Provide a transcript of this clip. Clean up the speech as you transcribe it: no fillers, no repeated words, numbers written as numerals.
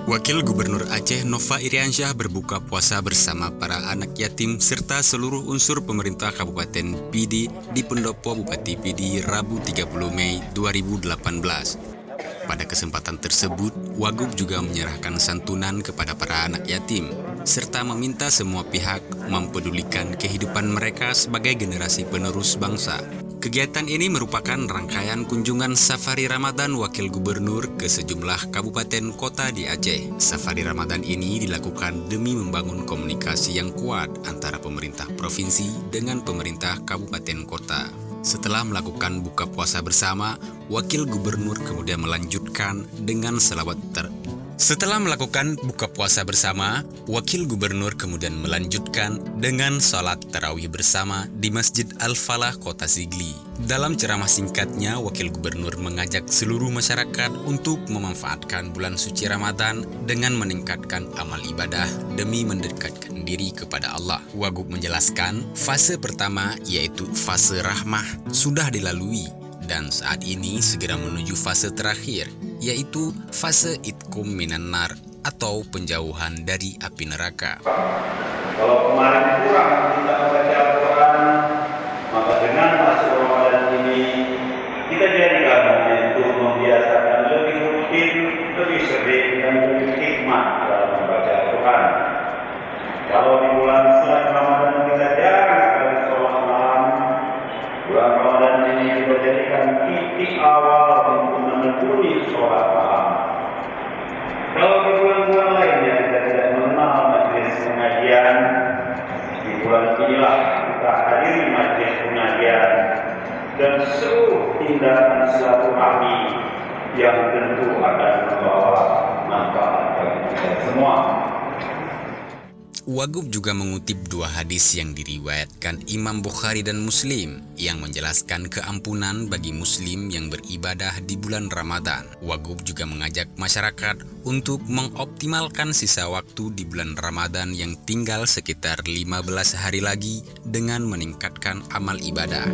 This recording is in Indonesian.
Wakil Gubernur Aceh Nova Iriansyah berbuka puasa bersama para anak yatim serta seluruh unsur pemerintah Kabupaten Pidi di Pendopo Bupati Pidi Rabu 30 Mei 2018. Pada kesempatan tersebut, Wagub juga menyerahkan santunan kepada para anak yatim, serta meminta semua pihak mempedulikan kehidupan mereka sebagai generasi penerus bangsa. Kegiatan ini merupakan rangkaian kunjungan safari Ramadan Wakil Gubernur ke sejumlah kabupaten kota di Aceh. Safari Ramadan ini dilakukan demi membangun komunikasi yang kuat antara pemerintah provinsi dengan pemerintah kabupaten kota. Setelah melakukan buka puasa bersama, Wakil Gubernur kemudian melanjutkan dengan selawat Setelah melakukan buka puasa bersama, Wakil Gubernur kemudian melanjutkan dengan sholat tarawih bersama di Masjid Al-Falah Kota Sigli. Dalam ceramah singkatnya, Wakil Gubernur mengajak seluruh masyarakat untuk memanfaatkan bulan suci Ramadan dengan meningkatkan amal ibadah demi mendekatkan diri kepada Allah. Wagub menjelaskan, fase pertama yaitu fase rahmah sudah dilalui dan saat ini segera menuju fase terakhir, yaitu fase itqum minan nar atau penjauhan dari api neraka. Kalau kemarin kurang tidak membaca Al-Quran, maka dengan masuk Ramadan ini kita jadikan momentum membiasakan lebih rutin, lebih sering dan lebih hikmat dalam membaca Al-Quran. Kalau di bulan selain Ramadan kita jarang sekali sholat malam, bulan Ramadan ini kita jadikan titik awal untuk menekuni sholat malam. Kalau di bulan-bulan lainnya kita tidak mengenal majelis pengajian, di bulan inilah kita hadiri majelis pengajian dan seluruh tindakan silaturahmi yang tentu akan membawa manfaat bagi kita semua. Wagub juga mengutip dua hadis yang diriwayatkan Imam Bukhari dan Muslim yang menjelaskan keampunan bagi Muslim yang beribadah di bulan Ramadan. Wagub juga mengajak masyarakat untuk mengoptimalkan sisa waktu di bulan Ramadan yang tinggal sekitar 15 hari lagi dengan meningkatkan amal ibadah.